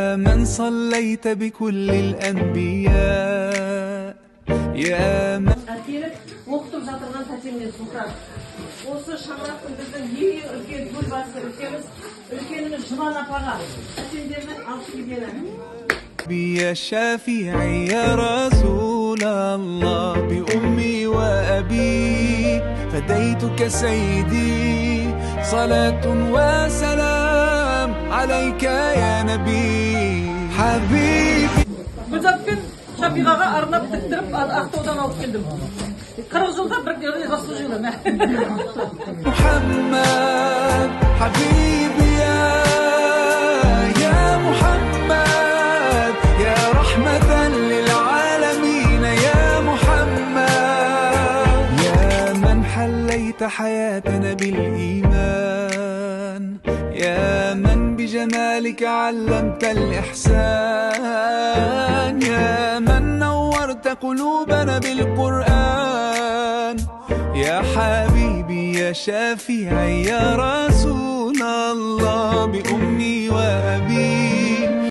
يا من صليت بكل الأنبياء، يا من оқытып жатырған тәтемнен сұрап, осы шаңырақтың біздің ең үлкен гүлбасы үлкеніміз Жұбан апаға тәтемдердің алып келгені. يا شافعي يا رسول الله بأمي وأبي فديتك سيدي، صلاة وسلام عليك يا نبي حبيبي. Гүлзатпен Шапиғаға арнап тіктіріп Ақтаудан алып келдім. 40 жылда бір заслужила. محمد حبيبي يا محمد يا رحمة للعالمين يا محمد، يا من حليت حياتنا بالإيمان، يا من بجمالك علمت الإحسان، يا من نورت قلوبنا بالقرآن، يا حبيبي يا شافعي يا رسول الله بأمي وأبي.